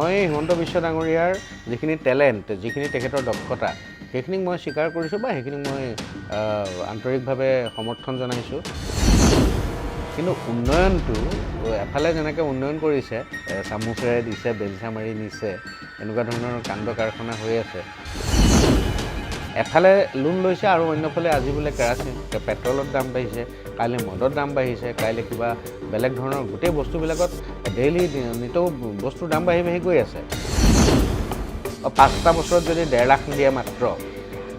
মই হিমন্ত বিশ্ব ডাঙৰীয়াৰ যিখিনি টেলেণ্ট, যিখিনি তেখেতৰ দক্ষতা, সেইখিনিক মই স্বীকাৰ কৰিছোঁ বা সেইখিনিক মই আন্তৰিকভাৱে সমৰ্থন জনাইছোঁ। কিন্তু উন্নয়নটো এফালে যেনেকৈ উন্নয়ন কৰিছে, চামুচেৰে দিছে, বেলচা মাৰি নিছে, এনেকুৱা ধৰণৰ কাণ্ড কাৰখানা হৈ আছে। এফালে লোন লৈছে আৰু অন্যফালে আজি বোলে কেৰাচিন, পেট্ৰলৰ দাম বাঢ়িছে, কাইলৈ মদৰ দাম বাঢ়িছে, কাইলৈ কিবা বেলেগ ধৰণৰ গোটেই বস্তুবিলাকত ডেইলি নিতৌ বস্তুৰ দাম বাঢ়ি বাঢ়ি গৈ আছে। 5টা বছৰত যদি 1.5 লাখ দিয়ে মাত্ৰ,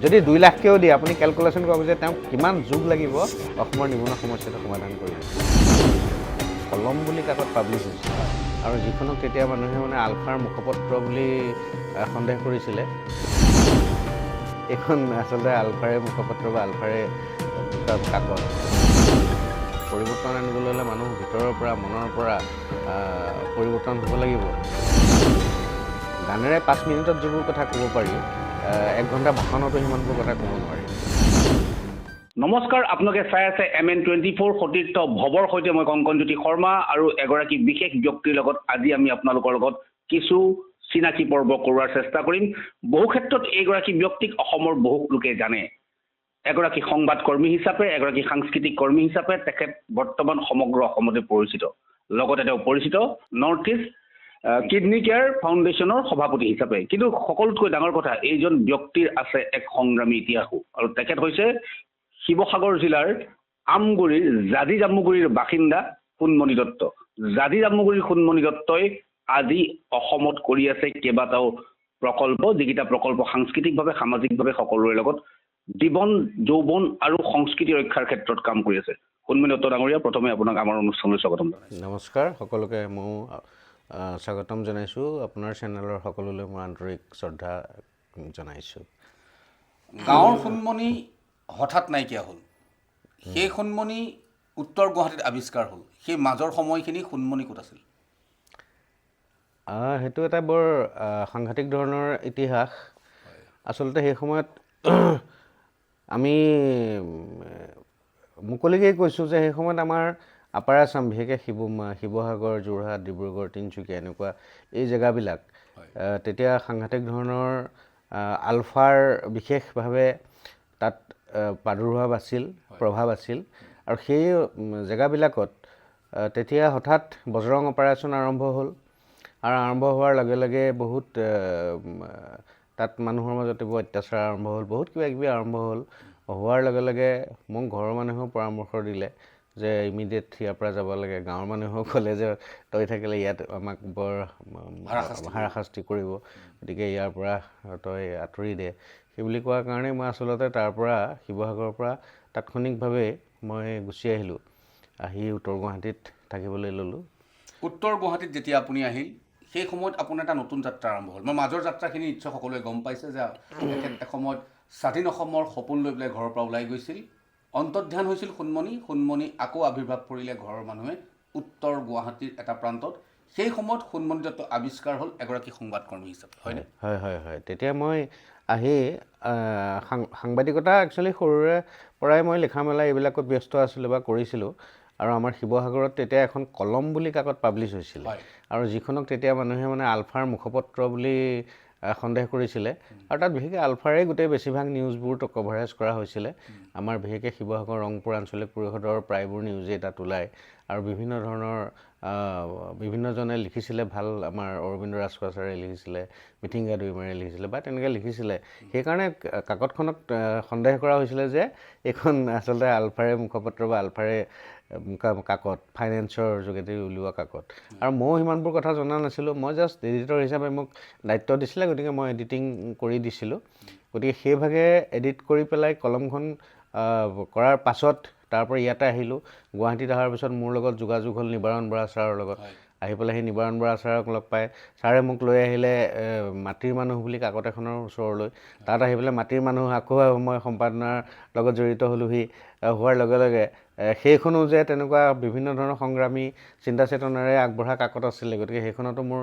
যদি 2 লাখকেও দিয়ে, আপুনি কেলকুলেশ্যন কৰক যে তেওঁক কিমান যুগ লাগিব অসমৰ নিবনুৱা সমস্যাটো সমাধান কৰিব। কলম বুলি কাকত পাব্লিছ হৈছিল আৰু যিখনক তেতিয়া মানুহে আলফাৰ মুখপত্ৰ বুলি সন্দেহ কৰিছিলে, এইখন আচলতে আলফাৰে মুখপত্ৰ বা আলফাৰে কাকত। পৰিৱৰ্তন আনিবলৈ হ'লে মানুহ ভিতৰৰ পৰা, মনৰ পৰা পৰিৱৰ্তন হ'ব লাগিব। গানেৰে 5 মিনিটত যিবোৰ কথা ক'ব পাৰি, 1 ঘণ্টা ভাষণতো সিমানবোৰ কথা ক'ব নোৱাৰি। নমস্কাৰ, আপোনালোকে চাই আছে MN24 সতীৰ্থ ভৱৰ সৈতে মই কংকনজ্যোতি শৰ্মা আৰু এগৰাকী বিশেষ ব্যক্তিৰ লগত আজি আমি আপোনালোকৰ লগত কিছু চিনাকি পৰ্ব কৰোৱাৰ চেষ্টা কৰিম। বহু ক্ষেত্ৰত এইগৰাকী ব্যক্তিক অসমৰ বহু লোকে জানে। এগৰাকী সংবাদ কৰ্মী হিচাপে, এগৰাকী সাংস্কৃতিক কৰ্মী হিচাপে তেখেত বৰ্তমান সমগ্ৰ অসমতে পৰিচিত। লগতে তেওঁ পৰিচিত নৰ্থ ইষ্ট কিডনী কেয়াৰ ফাউণ্ডেশ্যনৰ সভাপতি হিচাপে। কিন্তু সকলোতকৈ ডাঙৰ কথা, এইজন ব্যক্তিৰ আছে এক সংগ্ৰামী ইতিহাসো, আৰু তেখেত হৈছে শিৱসাগৰ জিলাৰ আমগুৰিৰ জাজি জামুগুৰিৰ বাসিন্দা সোণমণি দত্ত। জাজি জামুগুৰিৰ সোণমণি দত্তই আজি অসমত কৰি আছে কেইবাটাও প্ৰকল্প, যিকেইটা প্ৰকল্প সাংস্কৃতিকভাৱে, সামাজিকভাৱে সকলোৰে লগত জীৱন, যৌৱন আৰু সংস্কৃতি ৰক্ষাৰ ক্ষেত্ৰত কাম কৰি আছে। সোণমণি দত্ত ডাঙৰীয়া, প্ৰথমে আপোনাক আমাৰ অনুষ্ঠানলৈ স্বাগতম জনাইছোঁ। নমস্কাৰ, সকলোকে মই স্বাগতম জনাইছোঁ। আপোনাৰ চেনেলৰ সকলোলৈ মই আন্তৰিক শ্ৰদ্ধা জনাইছোঁ। গাঁৱৰ সোণমণি হঠাৎ নাইকিয়া হ'ল, সেই সোণমণি উত্তৰ গুৱাহাটীত আৱিষ্কাৰ হ'ল। সেই মাজৰ সময়খিনি সোণমণি ক'ত আছিল? সেইটো এটা বৰ সাংঘাতিক ধৰণৰ ইতিহাস। আচলতে সেই সময়ত আমি মুকলিকেই কৈছোঁ যে সেই সময়ত আমাৰ আপাৰ আছাম, বিশেষকৈ শিৱসাগৰ, যোৰহাট, ডিব্ৰুগড়, তিনিচুকীয়া এনেকুৱা এই জেগাবিলাক তেতিয়া সাংঘাতিক ধৰণৰ আলফাৰ বিশেষভাৱে তাত প্ৰাদুৰ্ভাৱ আছিল, প্ৰভাৱ আছিল। আৰু সেই জেগাবিলাকত তেতিয়া হঠাৎ বজৰং অপাৰেশ্যন আৰম্ভ হ'ল, আৰু আৰম্ভ হোৱাৰ লগে লগে বহুত তাত মানুহৰ মাজত এইবোৰ অত্যাচাৰ আৰম্ভ হ'ল, বহুত কিবা কিবি আৰম্ভ হ'ল। হোৱাৰ লগে লগে মোক ঘৰৰ মানুহেও পৰামৰ্শ দিলে যে ইমিডিয়েট ইয়াৰ পৰা যাব লাগে। গাঁৱৰ মানুহেও ক'লে যে তই থাকিলে ইয়াত আমাক বৰ হাৰাশাস্তি কৰিব, গতিকে ইয়াৰ পৰা তই আঁতৰি দে। সেই বুলি কোৱাৰ কাৰণে মই আচলতে তাৰ পৰা, শিৱসাগৰৰ পৰা তাৎক্ষণিকভাৱে মই গুচি আহিলোঁ, আহি উত্তৰ গুৱাহাটীত থাকিবলৈ ল'লোঁ। উত্তৰ গুৱাহাটীত যেতিয়া আপুনি আহিল, সেই সময়ত আপোনাৰ এটা নতুন যাত্ৰা আৰম্ভ হ'ল। মই মাজৰ যাত্ৰাখিনি নিশ্চয় সকলোৱে গম পাইছে যে তেখেত এসময়ত স্বাধীন অসমৰ সপোন লৈ পেলাই ঘৰৰ পৰা ওলাই গৈছিল। অন্তৰ্ধান হৈছিল সোণমণি আকৌ আৱিৰ্ভাৱ কৰিলে ঘৰৰ মানুহে উত্তৰ গুৱাহাটীৰ এটা প্ৰান্তত। সেই সময়ত সোণমণি দত্ত আৱিষ্কাৰ হ'ল এগৰাকী সংবাদকৰ্মী হিচাপে, হয়নে? হয়। তেতিয়া মই আহি সাংবাদিকতা একচুৱেলি সৰুৰে পৰাই মই লিখা মেলা এইবিলাকত ব্যস্ত আছিলোঁ বা কৰিছিলোঁ। আৰু আমাৰ শিৱসাগৰত তেতিয়া এখন কলম বুলি কাকত পাব্লিছ হৈছিলে, আৰু যিখনক তেতিয়া মানুহে আলফাৰ মুখপত্ৰ বুলি সন্দেহ কৰিছিলে। আৰু তাত বিশেষকৈ আলফাৰে গোটেই বেছিভাগ নিউজবোৰ কভাৰেজ কৰা হৈছিলে। আমাৰ বিশেষকৈ শিৱসাগৰ ৰংপুৰ আঞ্চলিক পৰিষদৰ প্ৰায়বোৰ নিউজেই তাত ওলায়, আৰু বিভিন্ন ধৰণৰ বিভিন্নজনে লিখিছিলে। ভাল, আমাৰ অৰবিন্দ ৰাজখোৱা লিখিছিলে, মিঠিংগা দৈমাৰে লিখিছিলে বা তেনেকৈ লিখিছিলে। সেইকাৰণে কাকতখনক সন্দেহ কৰা হৈছিলে যে এইখন আচলতে আলফাৰে মুখপত্ৰ বা আলফাৰে কাকত, ফাইনেন্সৰ যোগেদি উলিওৱা কাকত। আৰু ময়ো সিমানবোৰ কথা জনা নাছিলোঁ। মই জাষ্ট এডিটৰ হিচাপে মোক দায়িত্ব দিছিলে, গতিকে মই এডিটিং কৰি দিছিলোঁ। গতিকে সেইভাগে এডিট কৰি পেলাই কলমখন কৰাৰ পাছত তাৰ পৰা ইয়াতে আহিলোঁ। গুৱাহাটীত অহাৰ পিছত মোৰ লগত যোগাযোগ হ'ল নিবাৰণ বৰা ছাৰৰ লগত। আহি পেলাই সেই নিবাৰণ বৰা ছাৰক লগ পাই ছাৰে মোক লৈ আহিলে মাটিৰ মানুহ বুলি কাকত এখনৰ ওচৰলৈ। তাত আহি পেলাই মাটিৰ মানুহ আকৌ মই সম্পাদনাৰ লগত জড়িত হ'লোঁহি। হোৱাৰ লগে লগে সেইখনো যে তেনেকুৱা বিভিন্ন ধৰণৰ সংগ্ৰামী চিন্তা চেতনাৰে আগবঢ়া কাকত আছিলে, গতিকে সেইখনতো মোৰ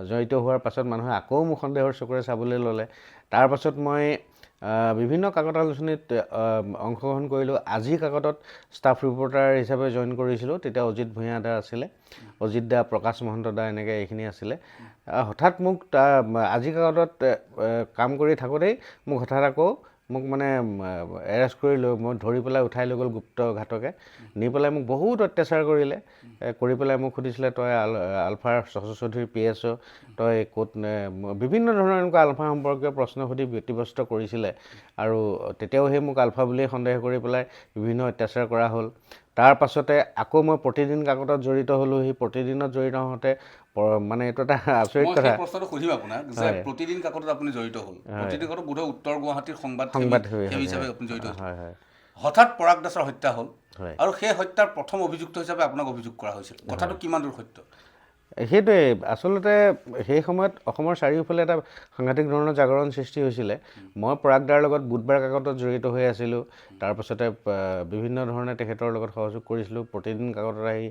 জড়িত হোৱাৰ পাছত মানুহে আকৌ মোক সন্দেহৰ চকুৰে চাবলৈ ল'লে। তাৰ পাছত মই বিভিন্ন কাকত আলোচনীত অংশগ্ৰহণ কৰিলোঁ। আজি কাকতত ষ্টাফ ৰিপৰ্টাৰ হিচাপে জইন কৰিছিলোঁ, তেতিয়া অজিত ভূঞা দা আছিলে, অজিত দা, প্ৰকাশ মহন্ত দা, এনেকৈ এইখিনি আছিলে। হঠাৎ মোক আজি কাকতত কাম কৰি থাকোঁতেই মোক হঠাৎ আকৌ মোক মানে এৰেষ্ট কৰি লৈ মই ধৰি পেলাই উঠাই লৈ গ'ল গুপ্ত ঘাতকে, নি পেলাই মোক বহুত অত্যাচাৰ কৰিলে। কৰি পেলাই মোক সুধিছিলে, তই আলফাৰ চৌধুৰীৰ PSO, তই ক'ত, বিভিন্ন ধৰণৰ এনেকুৱা আলফা সম্পৰ্কীয় প্ৰশ্ন সুধি ব্যতিব্যস্ত কৰিছিলে। আৰু তেতিয়াও সেই মোক আলফা বুলিয়ে সন্দেহ কৰি পেলাই বিভিন্ন অত্যাচাৰ কৰা হ'ল। তাৰ পাছতে আকৌ মই প্ৰতিদিন কাকতত জড়িত হ'লোঁ। সেই প্ৰতিদিনত জড়িত হওঁতে মানে এইটো এটা আচৰিত কথা। মই প্ৰশ্নটো সুধিম আপোনাক যে প্ৰতিদিন কাকতত আপুনি জড়িত হ'ল, প্ৰতিদিন কাকতত বোধহয় উত্তৰ গুৱাহাটীৰ সংবাদ হিচাপে আপুনি জড়িত হ'ল। হঠাৎ পৰাগ দাসৰ হত্যা হ'ল আৰু সেই হত্যাৰ প্ৰথম অভিযুক্ত হিচাপে আপোনাক অভিযোগ কৰা হৈছিল, কথাটো কিমান দূৰ সত্য? সেইটোৱে আচলতে সেই সময়ত অসমৰ চাৰিওফালে এটা সাংঘাতিক ধৰণৰ জাগৰণ সৃষ্টি হৈছিলে। মই পৰাগদাৰ লগত বুধবাৰ কাকতত জড়িত হৈ আছিলোঁ। তাৰপাছতে বিভিন্ন ধৰণে তেখেতৰ লগত সহযোগ কৰিছিলোঁ। প্ৰতিদিন কাকতত আহি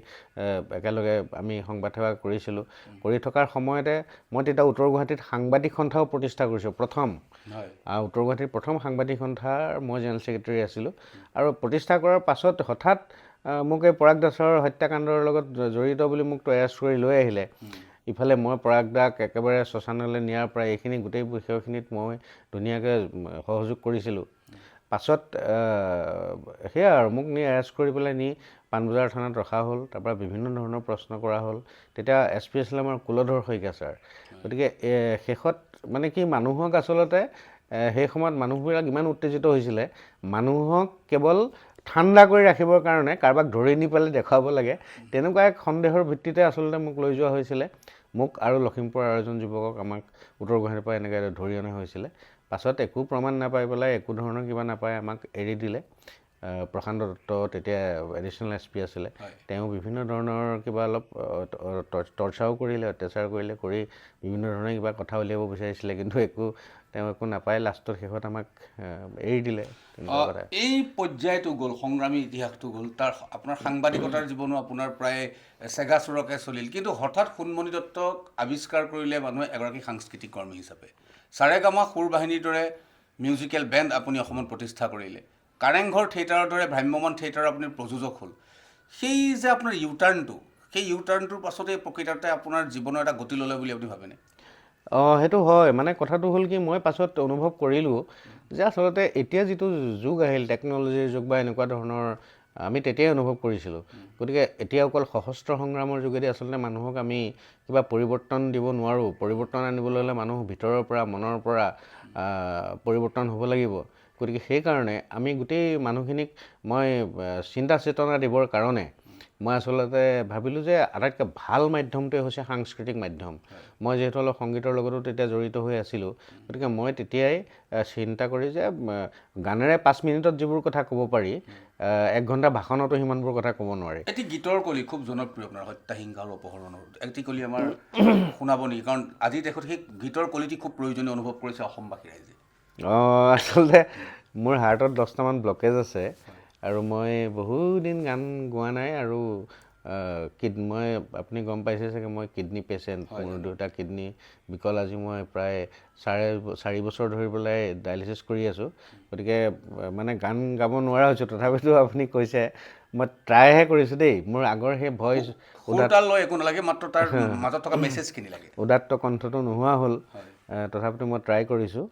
একেলগে আমি সংবাদ সেৱা কৰিছিলোঁ। কৰি থকাৰ সময়তে মই তেতিয়া উত্তৰ গুৱাহাটীত সাংবাদিক সন্থাও প্ৰতিষ্ঠা কৰিছোঁ, প্ৰথম। উত্তৰ গুৱাহাটীৰ প্ৰথম সাংবাদিক সন্থাৰ মই জেনেৰেল ছেক্ৰেটাৰী আছিলোঁ। আৰু প্ৰতিষ্ঠা কৰাৰ পাছত হঠাৎ মোক এই পৰাগ দাসৰ হত্যাকাণ্ডৰ লগত জড়িত বুলি মোক এৰেষ্ট কৰি লৈ আহিলে। ইফালে মই পৰাগ দাক একেবাৰে শ্মশানলৈ নিয়াৰ পৰা এইখিনি গোটেই বিষয়খিনিত মই ধুনীয়াকৈ সহযোগ কৰিছিলোঁ। পাছত সেয়া আৰু মোক নি এৰেষ্ট কৰি পেলাই নি পাণবজাৰ থানাত ৰখা হ'ল। তাৰপৰা বিভিন্ন ধৰণৰ প্ৰশ্ন কৰা হ'ল। তেতিয়া SP আছিলে আমাৰ কুলধৰ শইকীয়া ছাৰ। গতিকে শেষত মানে কি, মানুহক আচলতে সেই সময়ত মানুহবিলাক ইমান উত্তেজিত হৈছিলে, মানুহক কেৱল ঠাণ্ডা কৰি ৰাখিবৰ কাৰণে কাৰোবাক ধৰি নি পেলাই দেখুৱাব লাগে, তেনেকুৱা এক সন্দেহৰ ভিত্তিতে আচলতে মোক লৈ যোৱা হৈছিলে। মোক আৰু লখিমপুৰৰ আৰু এজন যুৱকক আমাক উত্তৰ গুৱাহাটীৰ পৰা এনেকৈ ধৰি অনা হৈছিলে। পাছত একো প্ৰমাণ নাপাই পেলাই, একো ধৰণৰ কিবা নাপাই আমাক এৰি দিলে। প্ৰশান্ত দত্ত তেতিয়া এডিশ্যনেল SP আছিলে, তেওঁ বিভিন্ন ধৰণৰ কিবা অলপ টৰ্চাৰো কৰিলে, অত্যাচাৰ কৰিলে, কৰি বিভিন্ন ধৰণে কিবা কথা উলিয়াব বিচাৰিছিলে, কিন্তু তেওঁ একো নাপায়। লাষ্টত শেষত আমাক এৰি দিলে। এই পৰ্যায়টো গ'ল, সংগ্ৰামী ইতিহাসটো গ'ল, তাৰ আপোনাৰ সাংবাদিকতাৰ জীৱনো আপোনাৰ প্ৰায় চেগাচোৰকে চলিল, কিন্তু হঠাৎ সোণমণি দত্তক আৱিষ্কাৰ কৰিলে মানুহে এগৰাকী সাংস্কৃতিক কৰ্মী হিচাপে। সাৰেগামা সুৰ বাহিনীৰ দৰে মিউজিকেল বেণ্ড আপুনি অসমত প্ৰতিষ্ঠা কৰিলে। কাৰেংঘৰ থিয়েটাৰৰ দৰে ভ্ৰাম্যমান থিয়েটাৰৰ আপুনি প্ৰযোজক হ'ল। সেই যে আপোনাৰ ইউটাৰ্ণটো, সেই ইউটাৰ্ণটোৰ পাছতেই প্ৰকৃততে আপোনাৰ জীৱনৰ এটা গতি ল'লে বুলি আপুনি ভাবেনে? সেইটো হয়। মানে কথাটো হ'ল কি, মই পাছত অনুভৱ কৰিলোঁ যে আচলতে এতিয়া যিটো যুগ আহিল, টেকন'লজিৰ যুগ বা এনেকুৱা ধৰণৰ, আমি তেতিয়াই অনুভৱ কৰিছিলোঁ। গতিকে এতিয়া অকল সশস্ত্ৰ সংগ্ৰামৰ যোগেদি আচলতে মানুহক আমি কিবা পৰিৱৰ্তন দিব নোৱাৰোঁ। পৰিৱৰ্তন আনিবলৈ হ'লে মানুহ ভিতৰৰ পৰা, মনৰ পৰা পৰিৱৰ্তন হ'ব লাগিব। গতিকে সেইকাৰণে আমি গোটেই মানুহখিনিক মই চিন্তা চেতনা দিবৰ কাৰণে মই আচলতে ভাবিলোঁ যে আটাইতকৈ ভাল মাধ্যমটোৱে হৈছে সাংস্কৃতিক মাধ্যম। মই যিহেতু অলপ সংগীতৰ লগতো তেতিয়া জড়িত হৈ আছিলোঁ, গতিকে মই তেতিয়াই চিন্তা কৰি যে গানেৰে 5 মিনিটত যিবোৰ কথা ক'ব পাৰি, 1 ঘণ্টা ভাষণতো সিমানবোৰ কথা ক'ব নোৱাৰি। এটি গীতৰ কলি খুব জনপ্ৰিয় আপোনাৰ, হত্যা, হিংসা আৰু অপহৰণৰ এটি কলি আমাৰ শুনাব নেকি? কাৰণ আজি দেশত সেই গীতৰ কলিটি খুব প্ৰয়োজনীয় অনুভৱ কৰিছে অসমবাসী ৰাইজে। আচলতে মোৰ হাৰ্টত 10টামান ব্লকেজ আছে আৰু মই বহুদিন গান গোৱা নাই। আৰু মই আপুনি গম পাইছে চাগে, মই কিডনী পেচেণ্ট, মোৰ 2টা কিডনী বিকল। আজি মই প্ৰায় 4.5 বছৰ ধৰি পেলাই ডায়েলিচিছ কৰি আছোঁ। গতিকে মানে গান গাব নোৱাৰা হৈছোঁ। তথাপিতো আপুনি কৈছে, মই ট্ৰাইহে কৰিছোঁ দেই। মোৰ আগৰ সেই ভইচ একো নালাগে, মাত্ৰ তাৰ মাজত থকা মেছেজখিনি লাগে, উদাত্ত কণ্ঠটো নোহোৱা হ'ল। তথাপিতো মই ট্ৰাই কৰিছোঁ।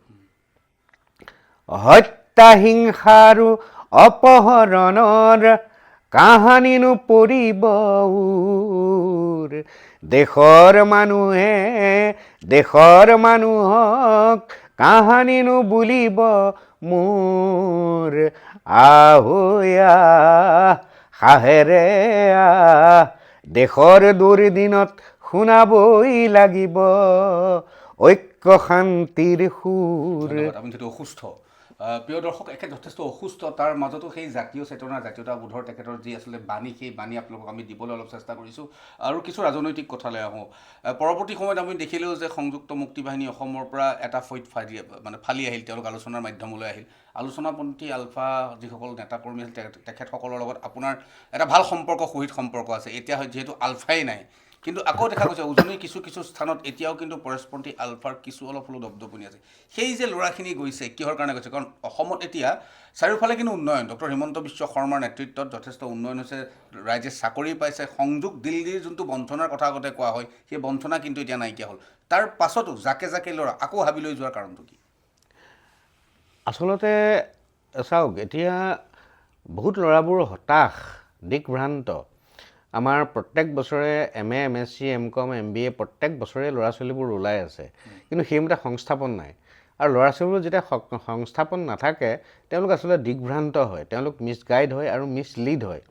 হত্যা, হিংসাৰু অপহৰণৰ কাহানিনো পৰিব উৰ, দেশৰ মানুহক কাহানিনো বুলিব মোৰ, আহোয়া সাহেৰে দেশৰ দুৰ্দিনত শুনাবই লাগিব ঐক্য শান্তিৰ সুৰ। আপুনি যিটো অসুস্থ, প্ৰিয় দৰ্শক, এখেত যথেষ্ট অসুস্থ, তাৰ মাজতো সেই জাতীয় চেতনা জাতীয়তাবোধৰ তেখেতৰ যি আচলতে বাণী, সেই বাণী আপোনালোকক আমি দিবলৈ অলপ চেষ্টা কৰিছোঁ। আৰু কিছু ৰাজনৈতিক কথালৈ আহোঁ। পৰৱৰ্তী সময়ত আমি দেখিলেও যে সংযুক্ত মুক্তি বাহিনী অসমৰ পৰা এটা ফৈদ ফালি আহিল, তেওঁলোক আলোচনাৰ মাধ্যমলৈ আহিল। আলোচনাপন্থী আলফা যিসকল নেতাকৰ্মী আছিল তেখেতসকলৰ লগত আপোনাৰ এটা ভাল সম্পৰ্ক, সহিত সম্পৰ্ক আছে। এতিয়া যিহেতু আলফাই নাই, কিন্তু আকৌ দেখা গৈছে উজনিৰ কিছু কিছু স্থানত এতিয়াও কিন্তু পৰস্পৰপন্থী আলফাৰ কিছু অলপ হ'লেও দপদপনি আছে। সেই যে ল'ৰাখিনি গৈছে, কিহৰ কাৰণে গৈছে? কাৰণ অসমত এতিয়া চাৰিওফালে কিন্তু উন্নয়ন, ডক্টৰ হিমন্ত বিশ্ব শৰ্মাৰ নেতৃত্বত যথেষ্ট উন্নয়ন হৈছে, ৰাইজে চাকৰি পাইছে, সংযোগ দিল্লীৰ যোনটো বঞ্চনাৰ কথা আগতে কোৱা হয়, সেই বঞ্চনা কিন্তু এতিয়া নাইকিয়া হ'ল। তাৰ পাছতো জাকে জাকে ল'ৰা আকৌ হাবিলৈ যোৱাৰ কাৰণটো কি? আচলতে চাওক, এতিয়া বহুত ল'ৰাবোৰ হতাশ, দিকভ্ৰান্ত। আমাৰ প্ৰত্যেক বছৰে MA, MSc, MCom, MBA প্ৰত্যেক বছৰে ল'ৰা ছোৱালীবোৰ ওলাই আছে, কিন্তু সেইমতে সংস্থাপন নাই। আৰু ল'ৰা ছোৱালীবোৰ যেতিয়া সংস্থাপন নাথাকে, তেওঁলোক আচলতে দিকভ্ৰান্ত হয়, তেওঁলোক মিছগাইড হয় আৰু মিছলিড হয়।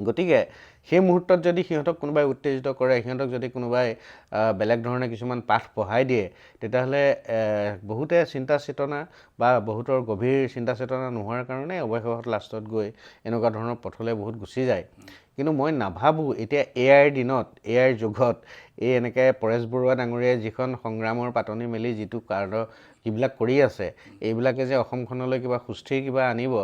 গতিকে সেই মুহূৰ্তত যদি সিহঁতক কোনোবাই উত্তেজিত কৰে, সিহঁতক যদি কোনোবাই বেলেগ ধৰণে কিছুমান পাঠ পঢ়াই দিয়ে, তেতিয়াহ'লে বহুতে চিন্তা চেতনা বা বহুতৰ গভীৰ চিন্তা চেতনা নোহোৱাৰ কাৰণে অৱশেষত লাষ্টত গৈ এনেকুৱা ধৰণৰ পথলৈ বহুত গুচি যায়। কিন্তু মই নাভাবোঁ এতিয়া AIৰ দিনত, AIৰ যুগত এই এনেকৈ পৰেশ বৰুৱা ডাঙৰীয়াই যিখন সংগ্ৰামৰ পাতনি মেলি যিটো যিবিলাক কৰি আছে, এইবিলাকে যে অসমখনলৈ কিবা সুস্থিৰ কিবা আনিব,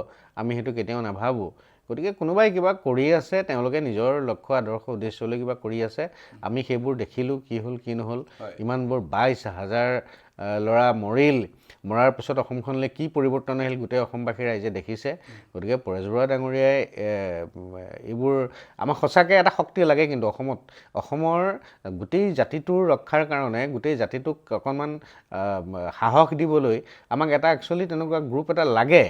আমি সেইটো কেতিয়াও নাভাবোঁ। গতিকে কোনোবাই কিবা কৰি আছে, তেওঁলোকে নিজৰ লক্ষ্য আদৰ্শ উদ্দেশ্যলৈ কিবা কৰি আছে। আমি সেইবোৰ দেখিলোঁ, কি হ'ল কি নহ'ল। ইমানবোৰ 22,000 ল'ৰা মৰাৰ পিছত অসমখনলৈ কি পৰিৱৰ্তন আহিল গোটেই অসমবাসী ৰাইজে দেখিছে। গতিকে পৰেশ বৰুৱা ডাঙৰীয়াই এইবোৰ আমাক সঁচাকৈ এটা শক্তি লাগে। কিন্তু অসমৰ গোটেই জাতিটোৰ ৰক্ষাৰ কাৰণে, গোটেই জাতিটোক অকণমান সাহস দিবলৈ আমাক এটা একচুৱেলি তেনেকুৱা গ্ৰুপ এটা লাগে।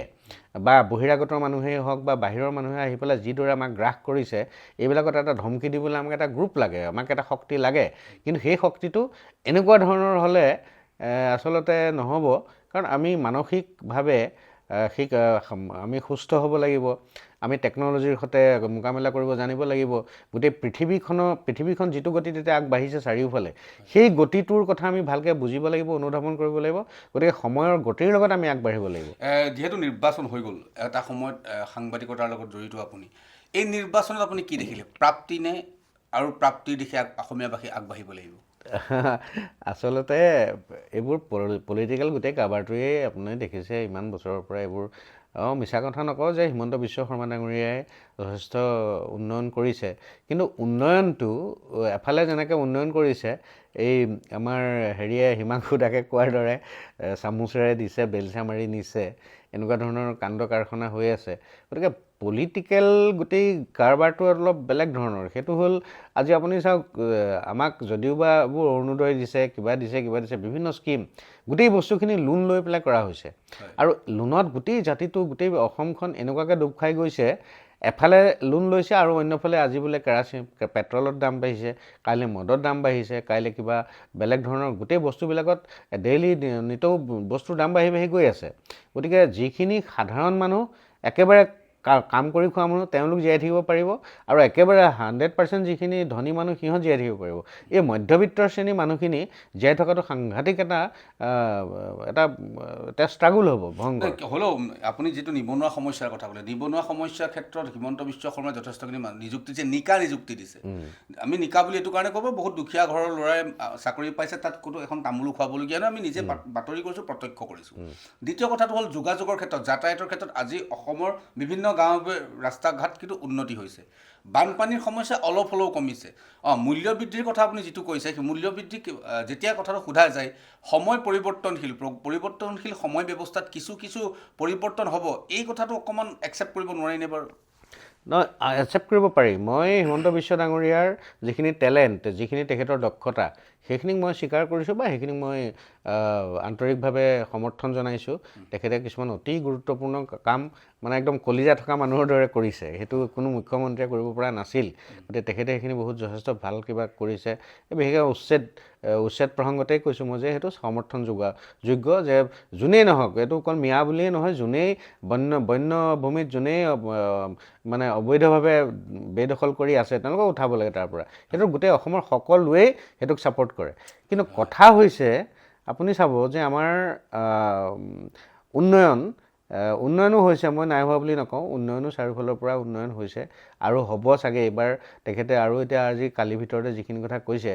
বা বহিৰাগতৰ মানুহেই হওক বা বাহিৰৰ মানুহে আহি পেলাই যিদৰে আমাক গ্ৰাস কৰিছে, এইবিলাকত এটা ধমকি দিবলৈ আমাক এটা গ্ৰুপ লাগে, আমাক এটা শক্তি লাগে। কিন্তু সেই শক্তিটো এনেকুৱা ধৰণৰ হ'লে আচলতে নহ'ব। কাৰণ আমি মানসিকভাৱে আমি সুস্থ হ'ব লাগিব, আমি টেকন'লজিৰ সৈতে মোকাবিলা কৰিব জানিব লাগিব। গোটেই পৃথিৱীখন যিটো গতিত এতিয়া আগবাঢ়িছে চাৰিওফালে, সেই গতিটোৰ কথা আমি ভালকৈ বুজিব লাগিব, অনুধাৱন কৰিব লাগিব। গতিকে সময়ৰ গতিৰ লগত আমি আগবাঢ়িব লাগিব। যিহেতু নিৰ্বাচন হৈ গ'ল, এটা সময়ত সাংবাদিকতাৰ লগত জড়িত আপুনি, এই নিৰ্বাচনত আপুনি কি দেখিলে? প্ৰাপ্তি নে আৰু প্ৰাপ্তিৰ দিশে অসমীয়াবাসী আগবাঢ়িব লাগিব? আচলতে এইবোৰ পলিটিকেল গোটেই কাৰবাৰটোৱেই আপুনি দেখিছে ইমান বছৰৰ পৰা। এইবোৰ মিছা কথা নকওঁ যে হিমন্ত বিশ্ব শৰ্মা ডাঙৰীয়াই যথেষ্ট উন্নয়ন কৰিছে, কিন্তু উন্নয়নটো এফালে যেনেকৈ উন্নয়ন কৰিছে, এই আমাৰ হিমাংশু দাকে কোৱাৰ দৰে চামুচেৰে দিছে, বেলচা মাৰি নিছে, এনেকুৱা ধৰণৰ কাণ্ড কাৰখানা হৈ আছে। গতিকে পলিটিকেল গোটেই কাৰবাৰটো অলপ বেলেগ ধৰণৰ। সেইটো হ'ল, আজি আপুনি চাওক, আমাক যদিওবা এইবোৰ অৰুণোদয় দিছে, কিবা দিছে, বিভিন্ন স্কিম, গোটেই বস্তুখিনি লোন লৈ পেলাই কৰা হৈছে। আৰু লোনত গোটেই জাতিটো, গোটেই অসমখন এনেকুৱাকৈ ডুব খাই গৈছে। এফালে লোন লৈছে আৰু অন্যফালে আজি বোলে পেট্ৰলৰ দাম বাঢ়িছে, কাইলৈ মদৰ দাম বাঢ়িছে, কাইলৈ কিবা বেলেগ ধৰণৰ গোটেই বস্তুবিলাকত ডেইলি নিতৌ বস্তুৰ দাম বাঢ়ি গৈ আছে। গতিকে যিখিনি সাধাৰণ মানুহ, একেবাৰে কাম কৰি খোৱা মানুহ, তেওঁলোক জীয়াই থাকিব পাৰিব, আৰু একেবাৰে 100% যিখিনি ধনী মানুহ, সিহঁত জীয়াই থাকিব পাৰিব। এই মধ্যবিত্তৰ শ্ৰেণীৰ মানুহখিনি জীয়াই থকাটো সাংঘাতিক এটা ষ্ট্ৰাগল হ'ব, ভয়ংকৰ। হ'লেও আপুনি যিটো নিবনুৱা সমস্যাৰ কথা ক'লে, নিবনুৱা সমস্যাৰ ক্ষেত্ৰত হিমন্ত বিশ্ব শৰ্মাই যথেষ্টখিনি নিযুক্তি দিছে, নিকা নিযুক্তি দিছে। আমি নিকা বুলি এইটো কাৰণে ক'ব, বহুত দুখীয়া ঘৰৰ ল'ৰাই চাকৰি পাইছে, তাত কোনো এখন তামোলো খুৱাবলগীয়া নহয়। আমি নিজে বাতৰি কৰিছোঁ, প্ৰত্যক্ষ কৰিছোঁ। দ্বিতীয় কথাটো হ'ল যোগাযোগৰ ক্ষেত্ৰত, যাতায়াতৰ ক্ষেত্ৰত আজি অসমৰ বিভিন্ন গাঁৱে ৰাস্তা ঘাট কিন্তু উন্নতি হৈছে। বানপানীৰ সমস্যা অলপ হ'লেও কমিছে। মূল্যবৃদ্ধিৰ কথা আপুনি যিটো কৈছে, সেই মূল্যবৃদ্ধি যেতিয়া কথাটো সোধা যায়, সময় পৰিৱৰ্তনশীল সময় ব্যৱস্থাত কিছু পৰিৱৰ্তন হ'ব, এই কথাটো অকণমান একচেপ্ট কৰিব নোৱাৰিনে বাৰু? নহয়, একচেপ্ট কৰিব পাৰি। মই হিমন্ত বিশ্ব ডাঙৰীয়াৰ যিখিনি টেলেণ্ট, যিখিনি তেখেতৰ দক্ষতা, সেইখিনিক মই স্বীকাৰ কৰিছোঁ বা সেইখিনিক মই আন্তৰিকভাৱে সমৰ্থন জনাইছোঁ। তেখেতে কিছুমান অতি গুৰুত্বপূৰ্ণ কাম মানে একদম কলিজা থকা মানুহৰ দৰে কৰিছে, সেইটো কোনো মুখ্যমন্ত্ৰীয়ে কৰিব পৰা নাছিল। গতিকে তেখেতে সেইখিনি যথেষ্ট ভাল কিবা কৰিছে। বিশেষকৈ উচ্ছেদ প্ৰসংগতেই কৈছোঁ মই যে সেইটো সমৰ্থনযোগ্য, যে যোনেই নহওক, এইটো অকল মিয়া বুলিয়েই নহয়, যোনেই বন্যভূমিত যোনেই মানে অবৈধভাৱে বেদখল কৰি আছে, তেওঁলোকক উঠাব লাগে তাৰ পৰা। সেইটো গোটেই অসমৰ সকলোৱেই সেইটোক ছাপোৰ্ট কৰে। কিন্তু কথা হৈছে, আপুনি চাব যে আমাৰ উন্নয়ন উন্নয়নো হৈছে, মই নাই হোৱা বুলি নকওঁ, উন্নয়নো চাৰিওফালৰ পৰা উন্নয়ন হৈছে আৰু হ'ব চাগে এইবাৰ তেখেতে আৰু এতিয়া আজি কালিৰ ভিতৰতে যিখিনি কথা কৈছে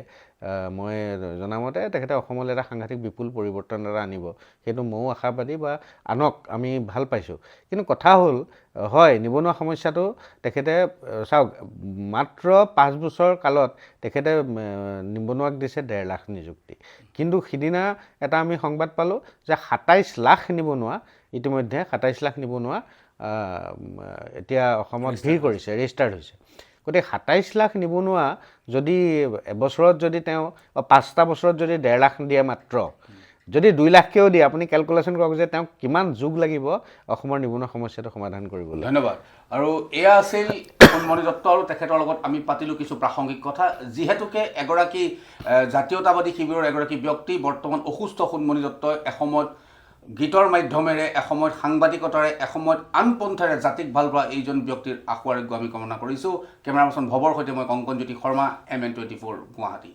মই জনামতে তেখেতে অসমলৈ এটা সাংঘাতিক বিপুল পৰিৱৰ্তন এটা আনিব, সেইটো ময়ো আশাবাদী বা আনক আমি ভাল পাইছোঁ। কিন্তু কথা হ'ল হয় নিবনুৱা সমস্যাটো তেখেতে চাওক মাত্ৰ 5 বছৰ কালত তেখেতে নিবনুৱাক দিছে 1.5 লাখ নিযুক্তি, কিন্তু সিদিনা এটা আমি সংবাদ পালোঁ যে 27 লাখ নিবনুৱা ইতিমধ্যে 27 লাখ নিবনুৱা এতিয়া অসমত ভিৰ কৰিছে, ৰেজিষ্টাৰ্ড হৈছে। গতিকে 27 লাখ নিবনুৱা যদি এবছৰত যদি তেওঁ 5টা বছৰত যদি 1.5 লাখ দিয়ে মাত্ৰ, যদি 2 লাখকেও দিয়ে আপুনি কেলকুলেশ্যন কৰক যে তেওঁক কিমান যুগ লাগিব অসমৰ নিবনুৱা সমস্যাটো সমাধান কৰিবলৈ। ধন্যবাদ। আৰু এয়া আছিল সোণমণি দত্ত আৰু তেখেতৰ লগত আমি পাতিলোঁ কিছু প্ৰাসংগিক কথা, যিহেতুকে এগৰাকী জাতীয়তাবাদী শিবিৰৰ এগৰাকী ব্যক্তি, বৰ্তমান অসুস্থ সোণমণি দত্তই এসময়ত গীতৰ মাধ্যমেৰে, এসময়ত সাংবাদিকতাৰে, এসময়ত আন পন্থাৰে জাতিক ভাল পোৱা এইজন ব্যক্তিৰ আশু আৰোগ্য আমি কামনা কৰিছোঁ। কেমেৰা পাৰ্চন ভৱৰ সৈতে মই কংকনজ্যোতি শৰ্মা, MN24 গুৱাহাটী।